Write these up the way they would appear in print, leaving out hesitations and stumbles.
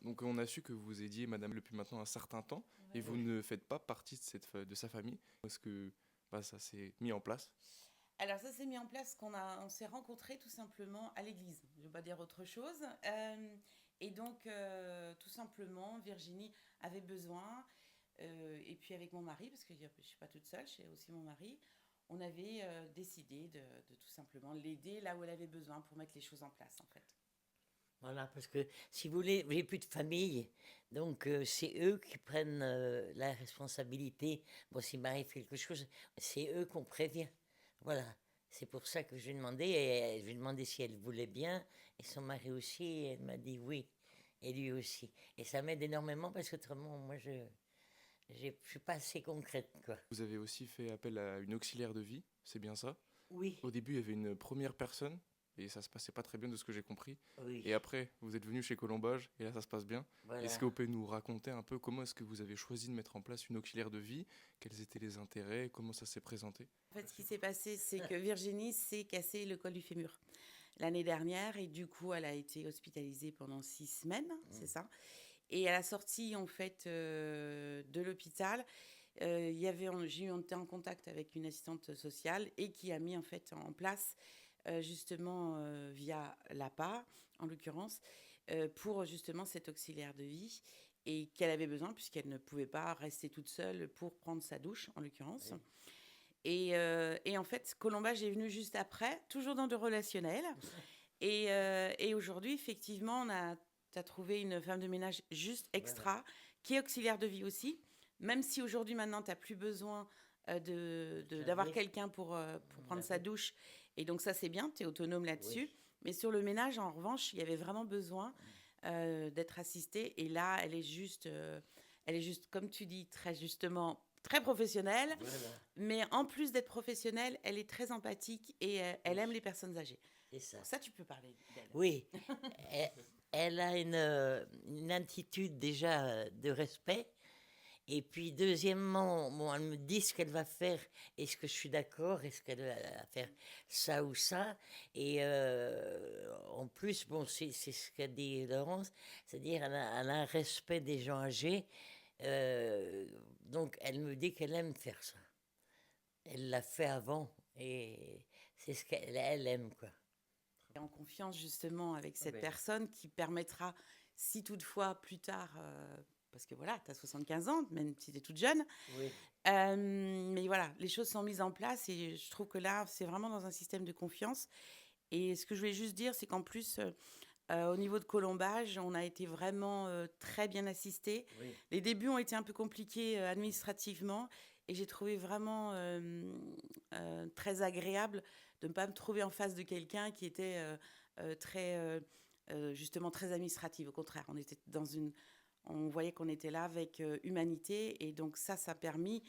Donc on a su que vous aidiez madame depuis maintenant un certain temps et vous ne faites pas partie de sa famille. Est-ce que ça s'est mis en place? Alors ça s'est mis en place on s'est rencontrés tout simplement à l'église. Je ne vais pas dire autre chose. Et donc tout simplement Virginie avait besoin, et puis avec mon mari, parce que je ne suis pas toute seule, j'ai aussi mon mari, on avait décidé de tout simplement l'aider là où elle avait besoin pour mettre les choses en place en fait. Voilà, parce que si vous voulez, j'ai plus de famille, donc c'est eux qui prennent la responsabilité. Bon, s'il m'arrive quelque chose, c'est eux qu'on prévient. Voilà, c'est pour ça que je lui ai demandé, et je lui ai demandé si elle voulait bien, et son mari aussi, et elle m'a dit oui, et lui aussi. Et ça m'aide énormément parce qu'autrement, moi, je suis pas assez concrète, quoi. Vous avez aussi fait appel à une auxiliaire de vie, c'est bien ça? Oui, Au début, il y avait une première personne et ça se passait pas très bien de ce que j'ai compris. oui, Et après, vous êtes venu chez Colombage et là, ça se passe bien. Est-ce voilà. que vous pouvez nous raconter un peu comment est-ce que vous avez choisi de mettre en place une auxiliaire de vie? Quels étaient les intérêts? Comment ça s'est présenté? En fait, ce qui s'est passé, c'est que Virginie s'est cassé le col du fémur l'année dernière et du coup, elle a été hospitalisée pendant 6 semaines, c'est ça. Et à la sortie, en fait, de l'hôpital, j'ai été en contact avec une assistante sociale et qui a mis en fait en place, justement, via l'APA, en l'occurrence, pour justement cet auxiliaire de vie et qu'elle avait besoin puisqu'elle ne pouvait pas rester toute seule pour prendre sa douche, en l'occurrence. Oui. Et en fait, Colombage est venu juste après, toujours dans le relationnel. Et aujourd'hui, effectivement, t'as trouvé une femme de ménage juste Voilà. extra, qui est auxiliaire de vie aussi, même si aujourd'hui, maintenant, tu n'as plus besoin d'avoir Jamais. quelqu'un pour prendre sa Jamais. douche. Et donc ça, c'est bien, tu es autonome Oui. là-dessus. Mais sur le ménage, en revanche, il y avait vraiment besoin d'être assistée. Et là, elle est juste, comme tu dis, très justement, très professionnelle. Voilà. Mais en plus d'être professionnelle, elle est très empathique et elle Oui. aime les personnes âgées. C'est ça. Donc ça, tu peux parler d'elle. Oui, elle, elle a une attitude déjà de respect. Et puis, deuxièmement, bon, elle me dit ce qu'elle va faire. Est-ce que je suis d'accord? Est-ce qu'elle va faire ça ou ça? Et en plus, bon, c'est ce qu'a dit Laurence, c'est-à-dire elle a un respect des gens âgés. Donc, elle me dit qu'elle aime faire ça. Elle l'a fait avant et c'est ce qu'elle aime, quoi. En confiance justement avec cette Oui. personne qui permettra, si toutefois plus tard, parce que voilà, tu as 75 ans, même si tu es toute jeune, Oui. mais voilà, les choses sont mises en place et je trouve que là, c'est vraiment dans un système de confiance. Et ce que je voulais juste dire, c'est qu'en plus, au niveau de Colombage, on a été vraiment très bien assistés. Oui. Les débuts ont été un peu compliqués administrativement et j'ai trouvé vraiment très agréable de ne pas me trouver en face de quelqu'un qui était très, justement très administratif. Au contraire, on voyait qu'on était là avec humanité et donc ça a permis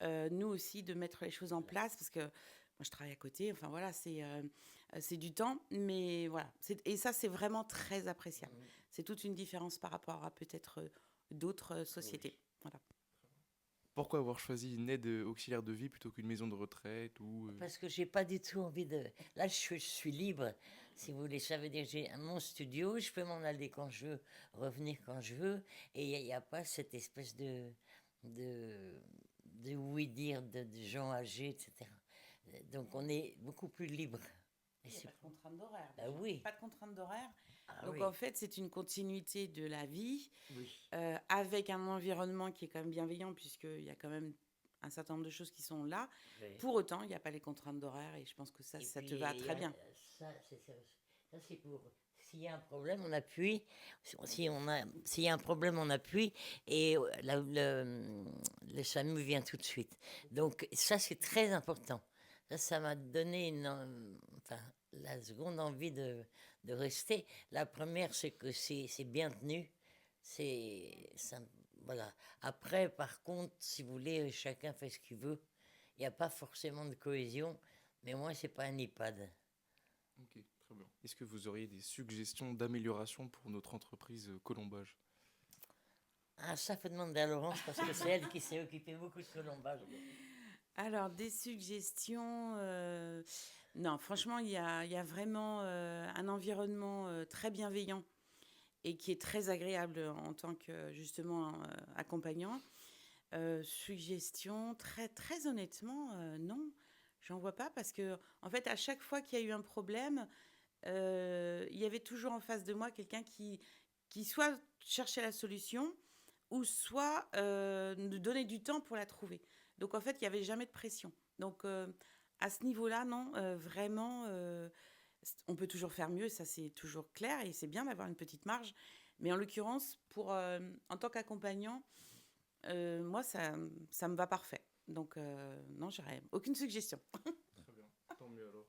nous aussi de mettre les choses en place parce que moi je travaille à côté. Enfin voilà, c'est du temps, mais voilà. Et ça, c'est vraiment très appréciable. Mhm. C'est toute une différence par rapport à peut-être d'autres Oui. sociétés. Voilà. Pourquoi avoir choisi une aide auxiliaire de vie plutôt qu'une maison de retraite ou Parce que j'ai pas du tout envie de. Là, je suis libre, si vous voulez. Ça veut dire que j'ai mon studio, je peux m'en aller quand je veux, revenir quand je veux, et il n'y a, pas cette espèce de, de oui dire de gens âgés, etc. Donc on est beaucoup plus libre. Et Il n'y a c'est pas de contrainte d'horaire ah déjà. oui, Pas de contrainte d'horaire. ah Donc en oui, fait, c'est une continuité de la vie oui. avec un environnement qui est quand même bienveillant puisqu'il y a quand même un certain nombre de choses qui sont là. Oui. Pour autant, il n'y a pas les contraintes d'horaire et je pense que ça, Et ça puis, te va il y très a, bien. ça c'est pour. S'il y a un problème, on appuie. S'il y a un problème, on appuie. Et le SAMU vient tout de suite. Donc, ça, c'est très important. Ça m'a donné enfin, la seconde envie de rester. La première, c'est que c'est bien tenu. Ça, voilà. Après, par contre, si vous voulez, chacun fait ce qu'il veut. Il n'y a pas forcément de cohésion. Mais moi, c'est pas un EHPAD. Ok, très bien. Est-ce que vous auriez des suggestions d'amélioration pour notre entreprise Colombage? Ah, ça, faut demander à Laurence parce que c'est elle qui s'est occupée beaucoup de colombage. Alors, des suggestions. Non, franchement, il y a vraiment un environnement très bienveillant et qui est très agréable en tant que, justement, accompagnant. Suggestion, très, très honnêtement, non, j'en vois pas parce que, en fait, à chaque fois qu'il y a eu un problème, il y avait toujours en face de moi quelqu'un qui soit cherchait la solution ou soit nous donnait du temps pour la trouver. Donc, en fait, il n'y avait jamais de pression. Donc, à ce niveau-là, non, vraiment, on peut toujours faire mieux, ça c'est toujours clair et c'est bien d'avoir une petite marge. Mais en l'occurrence, en tant qu'accompagnant, moi, ça me va parfait. Donc, non, j'aurais aucune suggestion. Très bien, tant mieux alors.